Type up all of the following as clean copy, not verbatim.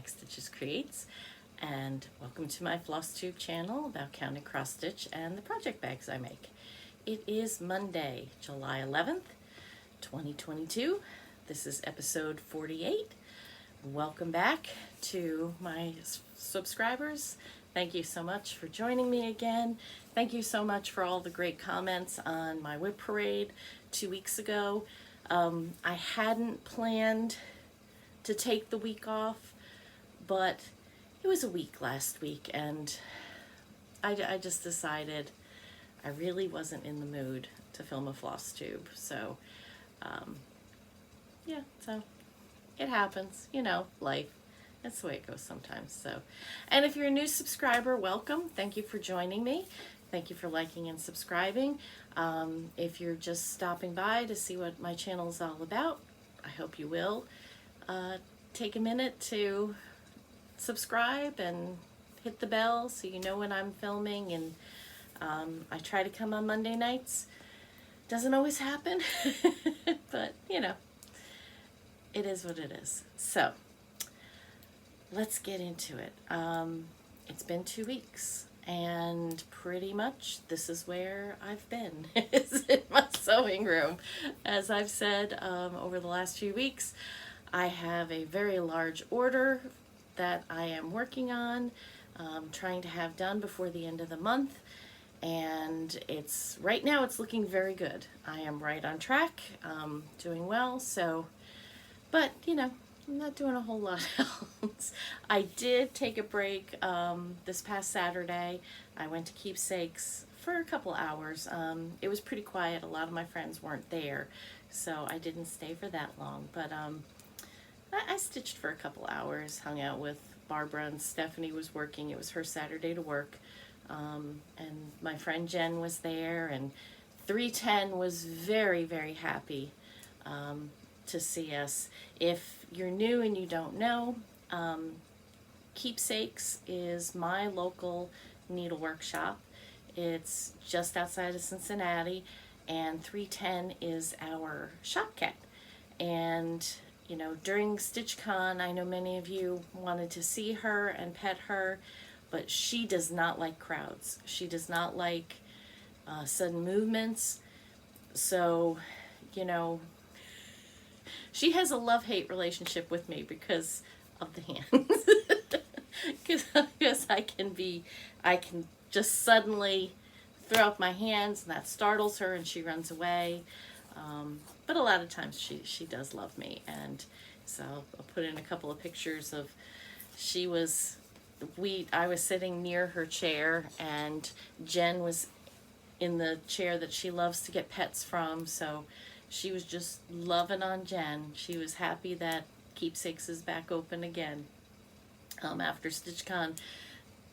Next Stitches Creates, and welcome to my Flosstube channel about counting cross stitch and the project bags I make. It is Monday, July 11th, 2022. This is episode 48. Welcome back to my subscribers. Thank you so much for joining me again. Thank you so much for all the great comments on my whip parade 2 weeks ago. I hadn't planned to take the week off, but it was a week last week, and I just decided I really wasn't in the mood to film a floss tube. So, yeah, so it happens, you know, life. That's the way it goes sometimes. So, and if you're a new subscriber, welcome. Thank you for joining me. Thank you for liking and subscribing. If you're just stopping by to see what my channel is all about, I hope you will take a minute to subscribe and hit the bell so you know when I'm filming. And I try to come on Monday nights. Doesn't always happen, but you know, it is what it is. So let's get into it. It's been 2 weeks, and pretty much this is where I've been, is in my sewing room. As I've said over the last few weeks, I have a very large order that I am working on, trying to have done before the end of the month, and right now it's looking very good. I am right on track, doing well. So, but you know, I'm not doing a whole lot else. I did take a break this past Saturday. I went to Keepsakes for a couple hours. It was pretty quiet. A lot of my friends weren't there, so I didn't stay for that long. But I stitched for a couple hours, hung out with Barbara, and Stephanie was working. It was her Saturday to work. And my friend Jen was there, and 310 was very, very happy to see us. If you're new and you don't know, Keepsakes is my local needlework shop. It's just outside of Cincinnati, and 310 is our shop cat. And you know, during StitchCon, I know many of you wanted to see her and pet her, but she does not like crowds. She does not like sudden movements. So, you know, she has a love-hate relationship with me because of the hands. Because I can just suddenly throw up my hands, and that startles her and she runs away. But a lot of times she does love me, and so I'll put in a couple of pictures of I was sitting near her chair, and Jen was in the chair that she loves to get pets from, so she was just loving on Jen. She was happy that Keepsakes is back open again. After StitchCon,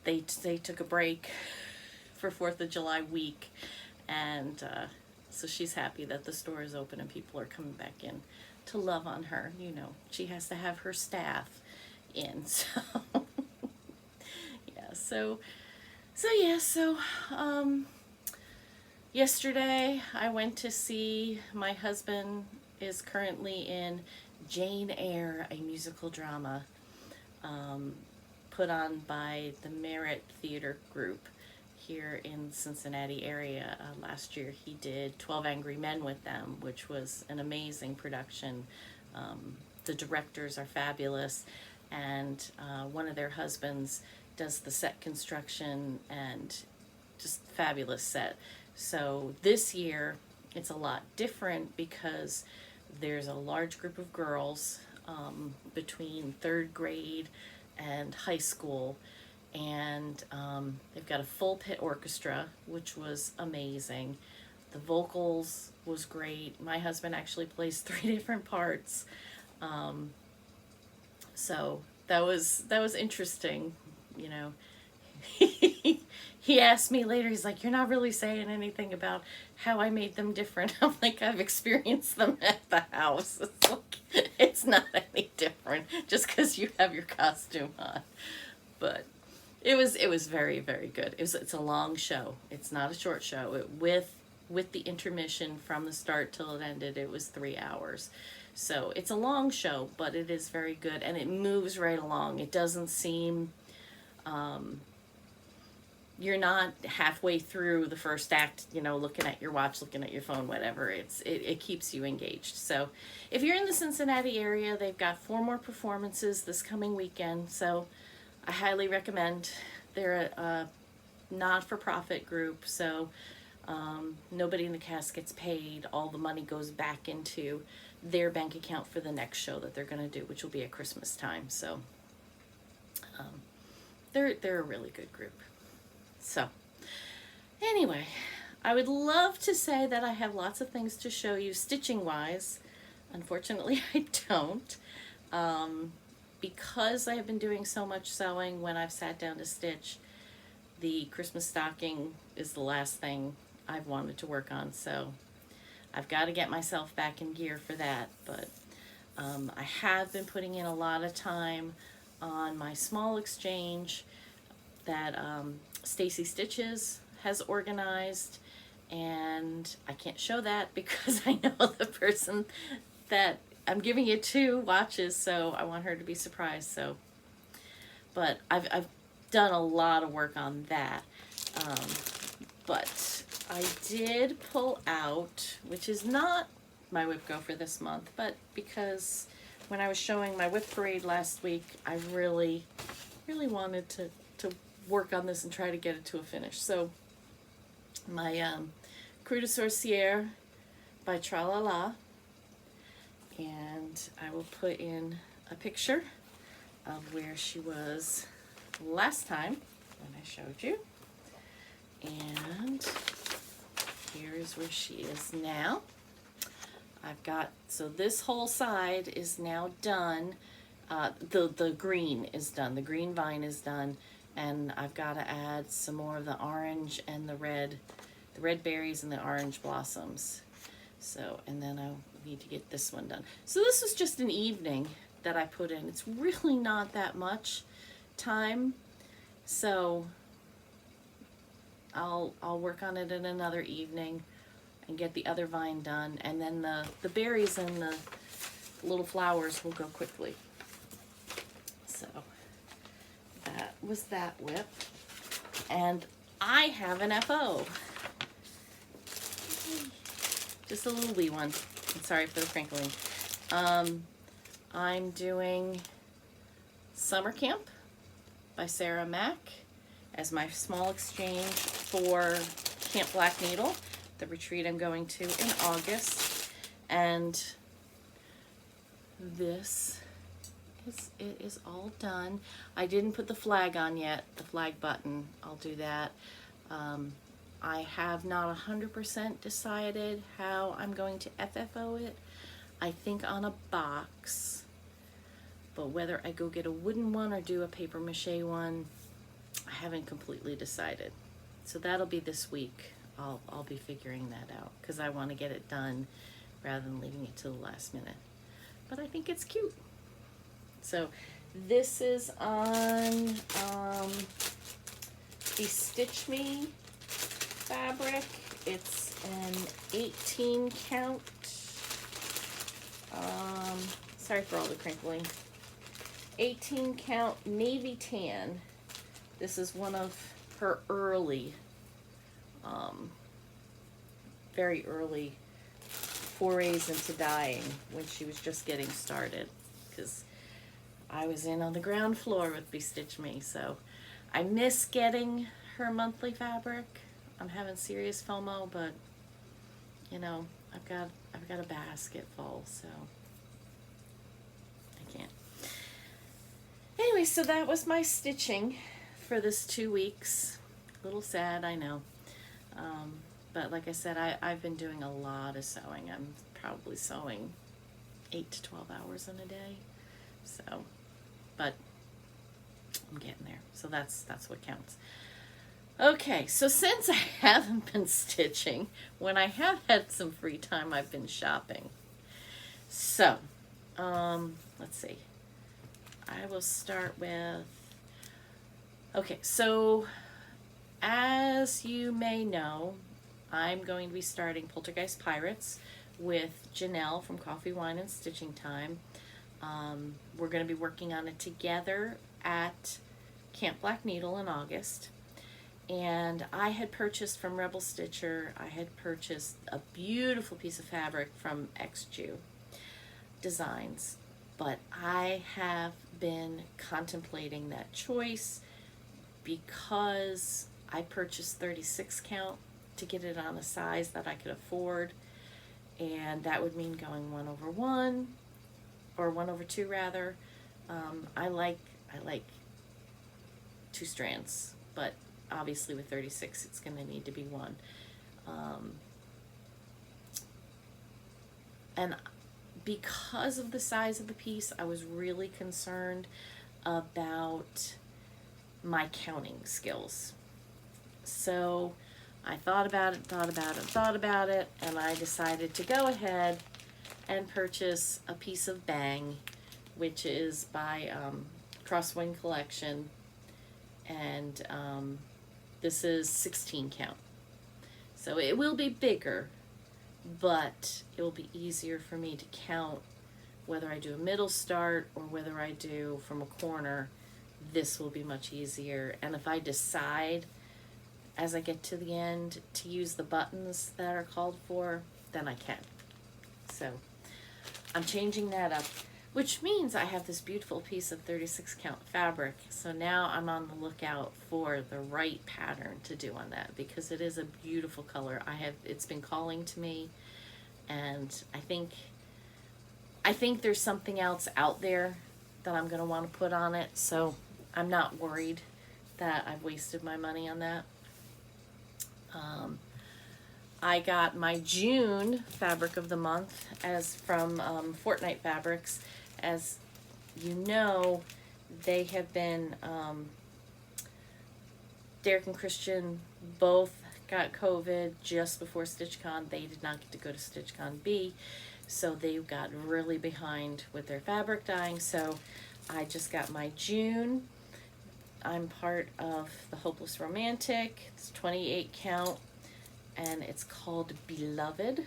they took a break for 4th of July week, and so she's happy that the store is open and people are coming back in to love on her. You know, she has to have her staff in, so yeah. So yesterday I went to see, my husband is currently in Jane Eyre, a musical drama put on by the Merit Theater Group here in Cincinnati area. Last year he did 12 Angry Men with them, which was an amazing production. The directors are fabulous, and one of their husbands does the set construction, and just fabulous set. So this year it's a lot different because there's a large group of girls between 3rd grade and high school, and they've got a full pit orchestra, which was amazing. The vocals was great. My husband actually plays 3 different parts, so that was interesting, you know. He asked me later, he's like, "You're not really saying anything about how I made them different." I'm like, "I've experienced them at the house." It's like, it's not any different just because you have your costume on. But it was very, very good. It's a long show. It's not a short show. With with the intermission from the start till it ended, it was 3 hours. So it's a long show, but it is very good, and it moves right along. It doesn't seem, you're not halfway through the first act, you know, looking at your watch, looking at your phone, whatever. It keeps you engaged. So if you're in the Cincinnati area, they've got 4 more performances this coming weekend. So I highly recommend. They're a not-for-profit group, so nobody in the cast gets paid. All the money goes back into their bank account for the next show that they're going to do, which will be at Christmas time. So they're a really good group. So anyway, I would love to say that I have lots of things to show you stitching wise. Unfortunately, I don't. Because I have been doing so much sewing, when I've sat down to stitch, the Christmas stocking is the last thing I've wanted to work on. So I've got to get myself back in gear for that. But I have been putting in a lot of time on my small exchange that Stacy Stitches has organized, and I can't show that because I know the person that I'm giving it to watches, so I want her to be surprised. So, but I've done a lot of work on that, but I did pull out, which is not my whip go for this month, but because when I was showing my whip parade last week, I really wanted to work on this and try to get it to a finish. So my Coeur de Sorciere by TraLaLa, and I will put in a picture of where she was last time when I showed you, and here's where she is now. I've got, so this whole side is now done. The green is done, the green vine is done, and I've got to add some more of the orange and the red berries and the orange blossoms. So, and then I need to get this one done. So this was just an evening that I put in. It's really not that much time, so I'll work on it in another evening and get the other vine done, and then the berries and the little flowers will go quickly. So that was that whip, and I have an FO. Just a little wee one. I'm sorry for the crinkling. I'm doing Summer Camp by Sarah Mack as my small exchange for Camp Black Needle, the retreat I'm going to in August. And this is all done. I didn't put the flag on yet, the flag button. I'll do that. I have not 100% decided how I'm going to FFO it. I think on a box, but whether I go get a wooden one or do a paper mache one, I haven't completely decided. So that'll be this week. I'll be figuring that out because I want to get it done rather than leaving it to the last minute. But I think it's cute. So this is on the Stitch Me fabric. It's an 18 count. Sorry for all the crinkling. 18 count navy tan. This is one of her early, very early forays into dyeing when she was just getting started, because I was in on the ground floor with Bestitch Me, so I miss getting her monthly fabric. I'm having serious FOMO, but you know, I've got a basket full, so I can't. Anyway, so that was my stitching for this 2 weeks. A little sad, I know. But like I said, I've been doing a lot of sewing. I'm probably sewing 8 to 12 hours in a day. So, but I'm getting there. So that's what counts. Okay, so since I haven't been stitching, when I have had some free time, I've been shopping. So, let's see. I will start with, okay, so as you may know, I'm going to be starting Poltergeist Pirates with Janelle from Coffee, Wine, and Stitching Time. We're going to be working on it together at Camp Black Needle in August. And I had purchased from Rebel Stitcher, I had purchased a beautiful piece of fabric from XJew Designs. But I have been contemplating that choice because I purchased 36 count to get it on a size that I could afford, and that would mean going 1/1 or 1/2 rather. I like 2 strands, but obviously with 36 it's going to need to be 1. And because of the size of the piece, I was really concerned about my counting skills. So I thought about it, and I decided to go ahead and purchase a piece of Bang, which is by Crosswind Collection, and this is 16 count. So it will be bigger, but it will be easier for me to count whether I do a middle start or whether I do from a corner. This will be much easier, and if I decide as I get to the end to use the buttons that are called for, then I can. So I'm changing that up, which means I have this beautiful piece of 36 count fabric. So now I'm on the lookout for the right pattern to do on that, because it is a beautiful color. It's been calling to me, and I think there's something else out there that I'm going to want to put on it, so I'm not worried that I've wasted my money on that. I got my June fabric of the month as from Fortnite Fabrics. As you know, they have been, Derek and Christian both got COVID just before StitchCon. They did not get to go to StitchCon B, so they got really behind with their fabric dyeing. So I just got my June. I'm part of the Hopeless Romantic. It's 28 count, and it's called Beloved. And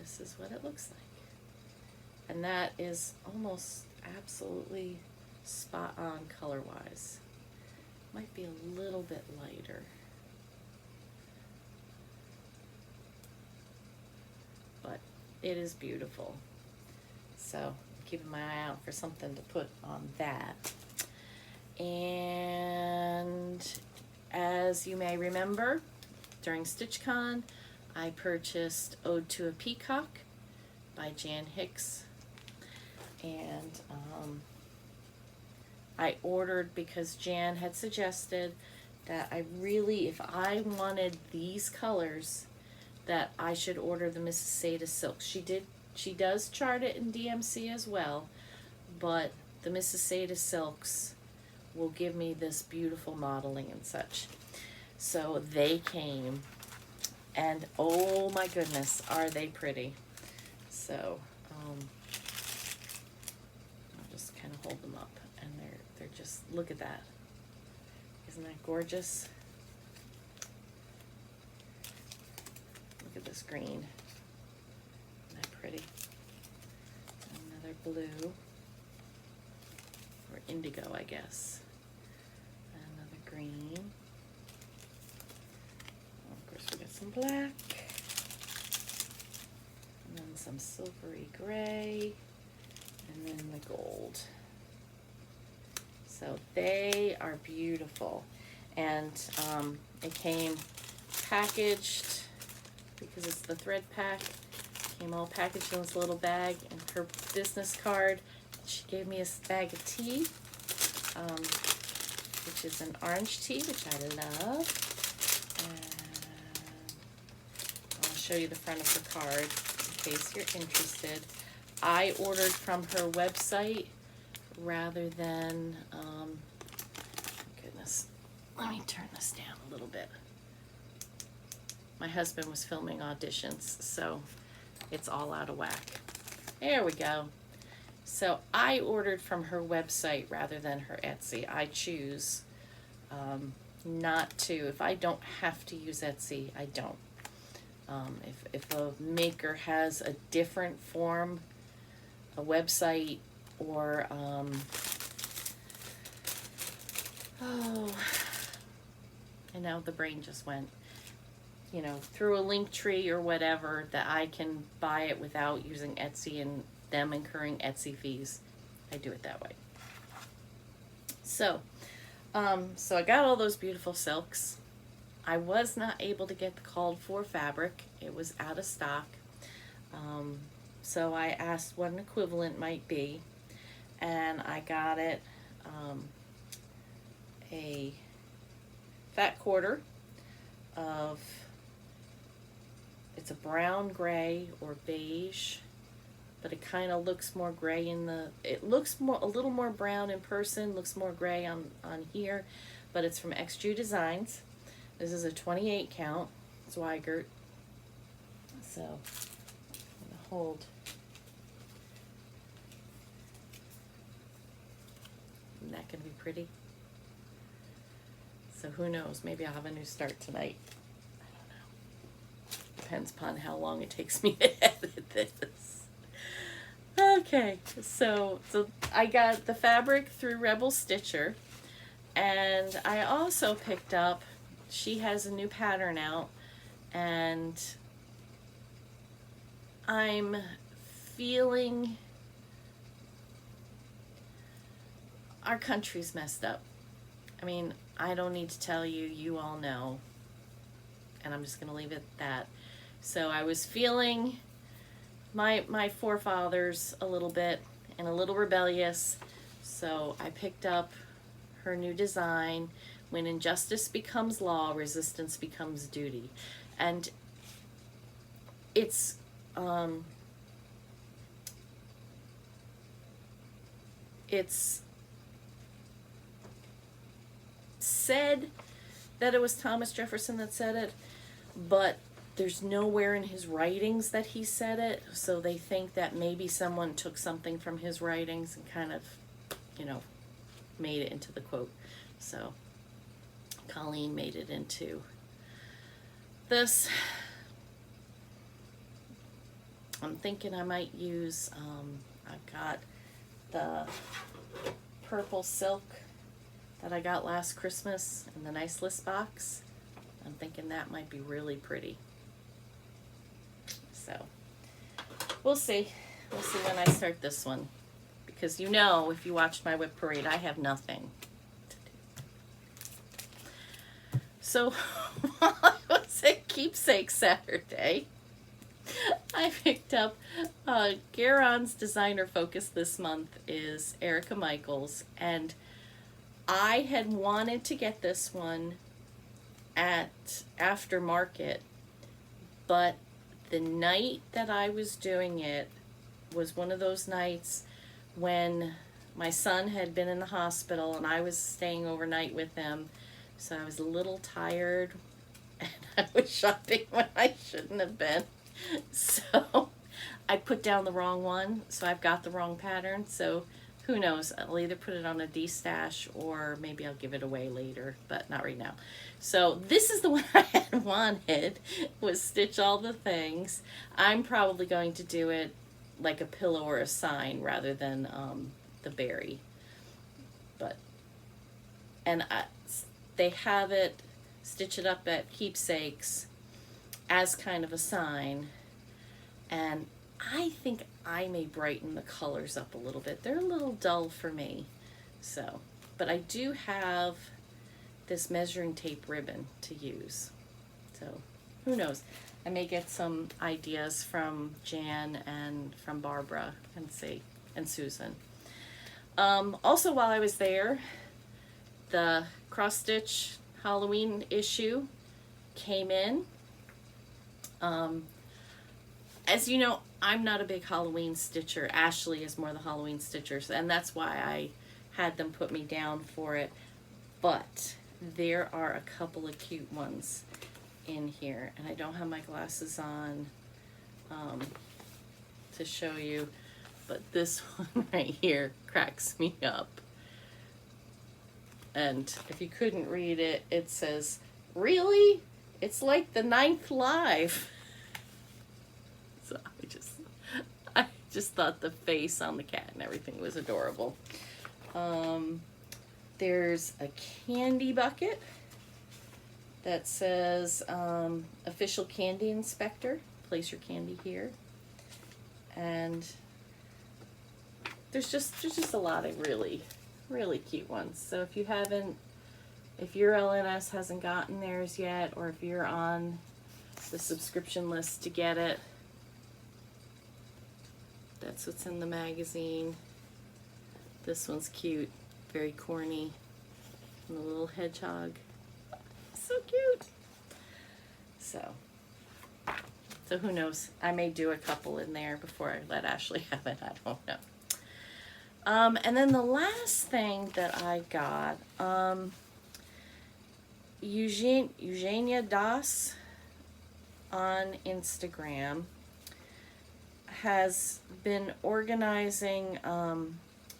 this is what it looks like. And that is almost absolutely spot on color-wise. Might be a little bit lighter. But it is beautiful. So keeping my eye out for something to put on that. And as you may remember, during StitchCon, I purchased Ode to a Peacock by Jan Hicks. And I ordered because Jan had suggested that if I wanted these colors, that I should order the Mrs. Seda silk. She does chart it in DMC as well, but the Mrs. Seda silks will give me this beautiful modeling and such. So they came, and oh my goodness, are they pretty. So I'll just kind of hold them up, and they're just, look at that. Isn't that gorgeous? Look at this green. Isn't that pretty? Another blue, or indigo, I guess. Another green. Of course, we got some black, and then some silvery gray, and then the gold. So they are beautiful, and it came packaged, because it's the thread pack, came all packaged in this little bag, and her business card. She gave me a bag of tea, which is an orange tea, which I love. And I'll show you the front of the card in case you're interested. I ordered from her website rather than, goodness, let me turn this down a little bit. My husband was filming auditions, so it's all out of whack. There we go. So I ordered from her website rather than her Etsy. I choose not to. If I don't have to use Etsy, I don't. If a maker has a different form, a website, or oh, and now the brain just went, you know, through a link tree or whatever, that I can buy it without using Etsy and them incurring Etsy fees, I do it that way. So, so I got all those beautiful silks. I was not able to get the called for fabric. It was out of stock. So I asked what an equivalent might be, and I got it a fat quarter of, it's a brown, gray, or beige, but it kind of looks more gray in the, it looks more, a little more brown in person, looks more gray on here, but it's from XG Designs. This is a 28 count Zweigert. So I'm gonna hold. Isn't that gonna be pretty? So who knows, maybe I'll have a new start tonight. I don't know. Depends upon how long it takes me to edit this. Okay, so I got the fabric through Rebel Stitcher, and I also picked up, she has a new pattern out, and I'm feeling our country's messed up. I mean, I don't need to tell you, you all know, and I'm just going to leave it at that. So I was feeling my forefathers a little bit and a little rebellious, so I picked up her new design, When Injustice Becomes Law, Resistance Becomes Duty. And it's said that it was Thomas Jefferson that said it, but there's nowhere in his writings that he said it, so they think that maybe someone took something from his writings and kind of, you know, made it into the quote. So Colleen made it into this. I'm thinking I might use, I've got the purple silk that I got last Christmas in the nice list box. I'm thinking that might be really pretty. So we'll see. We'll see when I start this one. Because you know, if you watched my whip parade, I have nothing to do. So while I was at Keepsakes Saturday, I picked up Garon's designer focus this month is Erica Michaels, and I had wanted to get this one at Aftermarket, but the night that I was doing it was one of those nights when my son had been in the hospital and I was staying overnight with him, so I was a little tired and I was shopping when I shouldn't have been. So I put down the wrong one, so I've got the wrong pattern. So who knows, I'll either put it on a D-stash or maybe I'll give it away later, but not right now. So this is the one I had wanted, was Stitch All the Things. I'm probably going to do it like a pillow or a sign rather than the berry. But, and they have it, Stitch It Up at Keepsakes as kind of a sign, and I think I may brighten the colors up a little bit. They're a little dull for me, so, but I do have this measuring tape ribbon to use, so who knows. I may get some ideas from Jan and from Barbara and see, and Susan. Also while I was there, the cross stitch Halloween issue came in. As you know, I'm not a big Halloween stitcher. Ashley is more the Halloween stitchers, and that's why I had them put me down for it. But there are a couple of cute ones in here, and I don't have my glasses on to show you, but this one right here cracks me up. And if you couldn't read it, it says, "Really? It's like the 9th live." So I just thought the face on the cat and everything was adorable. There's a candy bucket that says official candy inspector. Place your candy here. And there's just a lot of really cute ones. So if you haven't, if your LNS hasn't gotten theirs yet, or if you're on the subscription list to get it, that's what's in the magazine. This one's cute, very corny, and the little hedgehog. So cute. So who knows? I may do a couple in there before I let Ashley have it. I don't know. And then the last thing that I got, Eugenia Das on Instagram has been organizing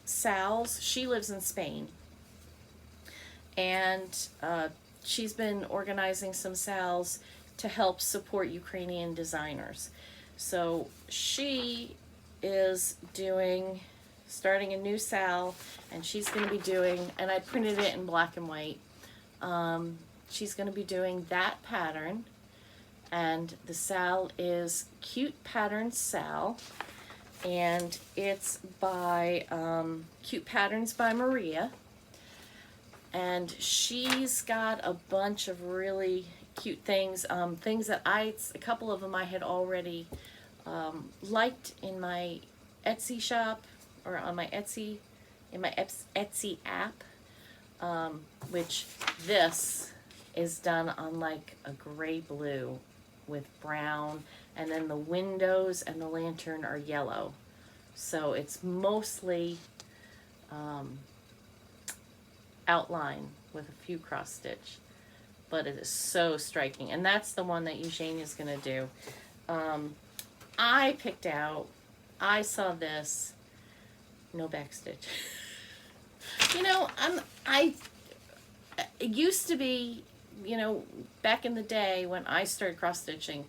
sals. She lives in Spain, and she's been organizing some sals to help support Ukrainian designers. So she is starting a new sal, and she's going to be doing, and I printed it in black and white. She's going to be doing that pattern, and the sal is Cute Patterns Sal, and it's by Cute Patterns by Maria, and she's got a bunch of really cute things, things that a couple of them I had already liked in my Etsy shop, or on my Etsy, in my Etsy app, which this is done on like a gray blue with brown, and then the windows and the lantern are yellow. So it's mostly outline with a few cross stitch, but it is so striking. And that's the one that Eugenia is going to do. I saw this, no backstitch. It used to be, back in the day when I started cross stitching,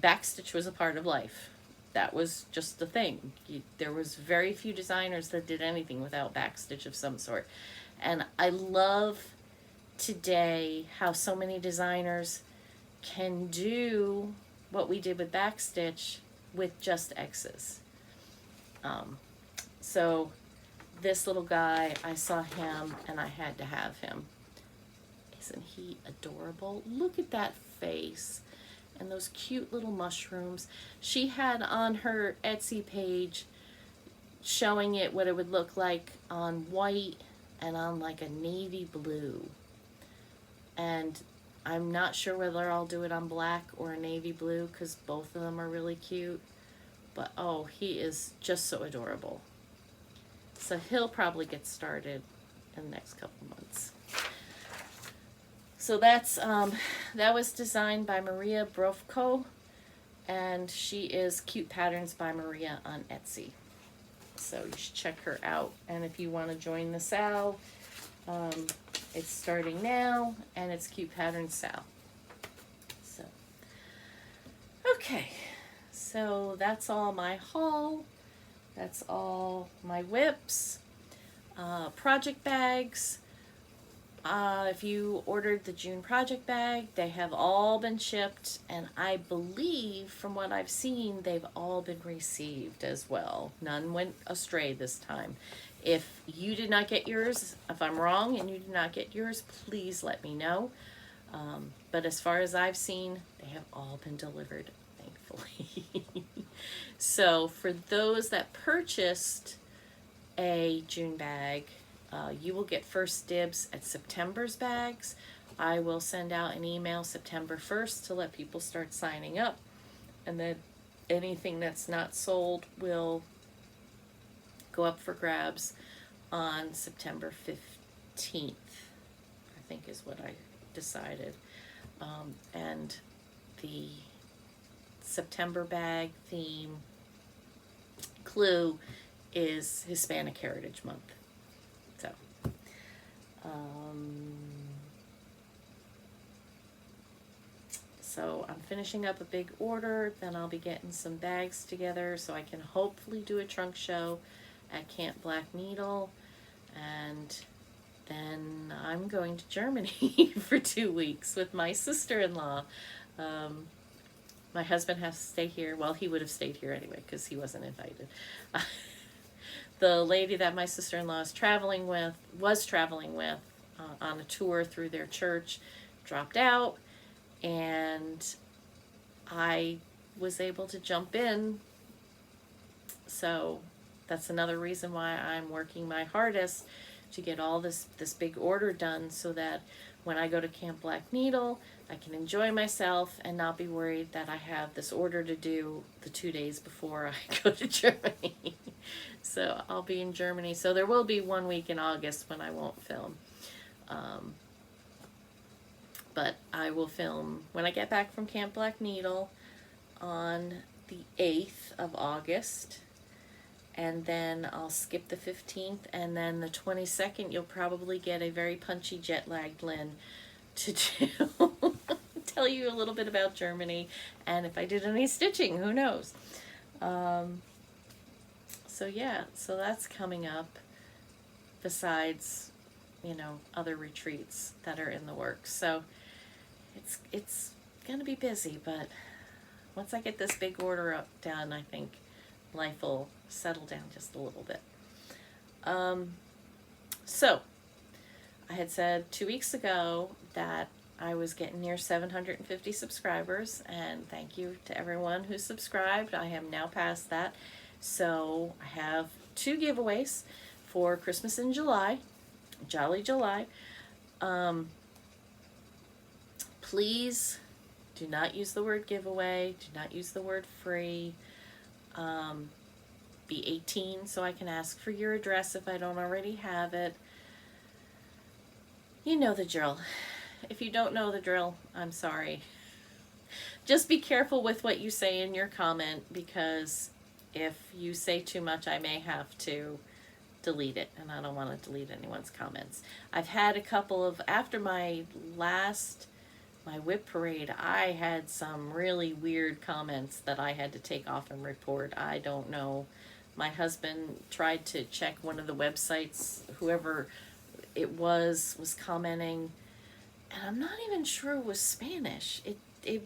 backstitch was a part of life. That was just the thing. There was very few designers that did anything without backstitch of some sort. And I love today how so many designers can do what we did with backstitch with just X's. So this little guy, I saw him and I had to have him. Isn't he adorable? Look at that face and those cute little mushrooms. She had on her Etsy page showing it what it would look like on white and on like a navy blue. And I'm not sure whether I'll do it on black or a navy blue, because both of them are really cute. But oh, he is just so adorable. So he'll probably get started in the next couple months. So that was designed by Maria Brofko, and she is Cute Patterns by Maria on Etsy. So you should check her out. And if you want to join the sal, it's starting now, and it's Cute Patterns Sal. So, okay. So that's all my haul. That's all my whips. Project bags. If you ordered the June project bag, they have all been shipped, and I believe from what I've seen, they've all been received as well. None went astray this time. If you did not get yours, if I'm wrong and you did not get yours, please let me know. But as far as I've seen, they have all been delivered, thankfully. So for those that purchased a June bag, you will get first dibs at September's bags. I will send out an email September 1st to let people start signing up. And then anything that's not sold will go up for grabs on September 15th, I think is what I decided. And the September bag theme clue is Hispanic Heritage Month. So So I'm finishing up a big order, then I'll be getting some bags together so I can hopefully do a trunk show at Camp Black Needle, and then I'm going to Germany for 2 weeks with my sister-in-law. My husband has to stay here. Well, he would have stayed here anyway because he wasn't invited. The lady that my sister-in-law was traveling with on a tour through their church dropped out, and I was able to jump in. So that's another reason why I'm working my hardest to get all this big order done, so that when I go to Camp Black Needle, I can enjoy myself and not be worried that I have this order to do the 2 days before I go to Germany. So I'll be in Germany. So there will be 1 week in August when I won't film. But I will film when I get back from Camp Black Needle on the 8th of August. And then I'll skip the 15th, and then the 22nd you'll probably get a very punchy jet-lagged Lynn to do tell you a little bit about Germany, and if I did any stitching, who knows. So yeah, so that's coming up, besides, you know, other retreats that are in the works. So it's gonna be busy, but once I get this big order done, I think life will settle down just a little bit. So I had said 2 weeks ago that I was getting near 750 subscribers, and thank you to everyone who subscribed. I am now past that. So I have 2 giveaways for Christmas in July, Jolly July. Please do not use the word giveaway. Do not use the word free. Be 18 so I can ask for your address if I don't already have it. You know the drill. If you don't know the drill, I'm sorry. Just be careful with what you say in your comment, because if you say too much, I may have to delete it, and I don't want to delete anyone's comments. I've had a couple of, after my whip parade, I had some really weird comments that I had to take off and report. I don't know. My husband tried to check one of the websites, whoever it was commenting, and I'm not even sure it was Spanish. It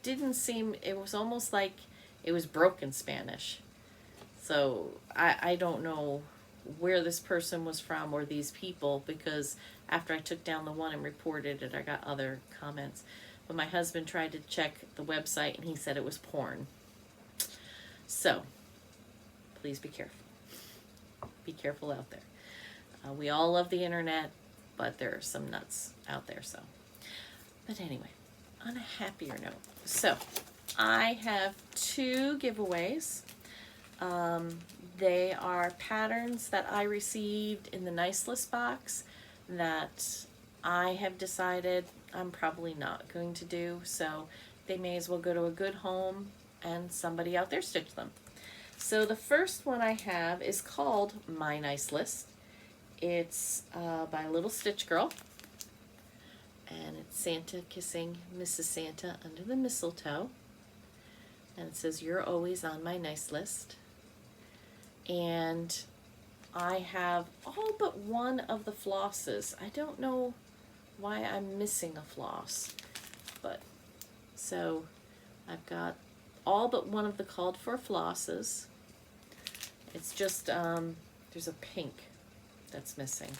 didn't seem, it was almost like it was broken Spanish. So I don't know where this person was from or these people, because after I took down the one and reported it, I got other comments. But my husband tried to check the website and he said it was porn. So please be careful. Be careful out there. We all love the internet, but there are some nuts out there. So, but anyway, on a happier note, so I have 2 giveaways. They are patterns that I received in the Nice List box that I have decided I'm probably not going to do, so they may as well go to a good home and somebody out there stitch them. So the first one I have is called My Nice List. It's by Little Stitch Girl, and it's Santa kissing Mrs. Santa under the mistletoe, and it says, "You're always on my nice list." And I have all but one of the flosses. I don't know why I'm missing a floss, but so I've got all but one of the called for flosses. It's just there's a pink that's missing.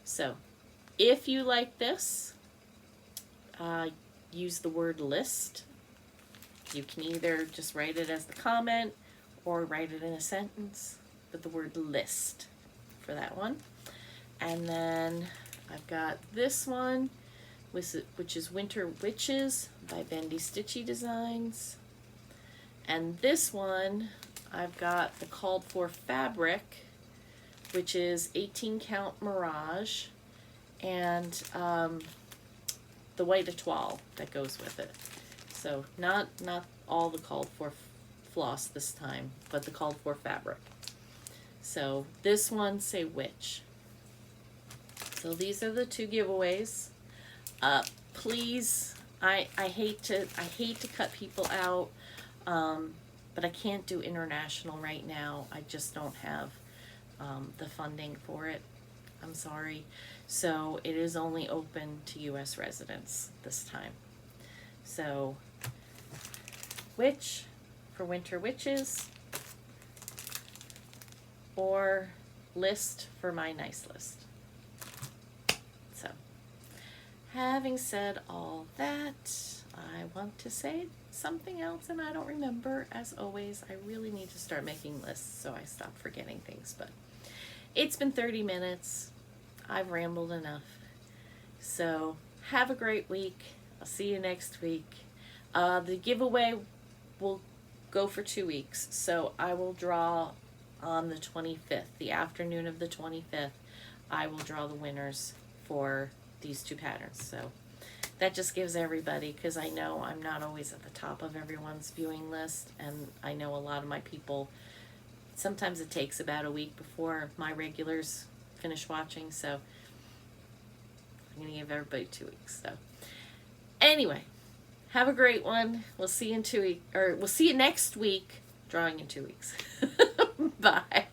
So if you like this, use the word list. You can either just write it as the comment or write it in a sentence with the word list for that one. And then I've got this one, which is Winter Witches by Bendy Stitchy Designs. And this one, I've got the called for fabric, which is 18 count Mirage, and the white etoile that goes with it. So not all the called for floss this time, but the called for fabric. So this one, say witch. So these are the 2 giveaways. Please, I hate to cut people out, but I can't do international right now. I just don't have the funding for it. I'm sorry. So it is only open to U.S. residents this time. So, witch for winter witches, or list for my nice list. So, having said all that, I want to say something else and I don't remember. As always, I really need to start making lists so I stop forgetting things. But it's been 30 minutes. I've rambled enough. So, have a great week. I'll see you next week. The giveaway will go for 2 weeks. So, I will draw on the 25th, the afternoon of the 25th. I will draw the winners for these 2 patterns. So, that just gives everybody, because I know I'm not always at the top of everyone's viewing list, and I know a lot of my people, sometimes it takes about a week before my regulars finish watching, so I'm going to give everybody 2 weeks. So anyway, have a great one. We'll see you in 2 weeks, or we'll see you next week, drawing in 2 weeks. Bye.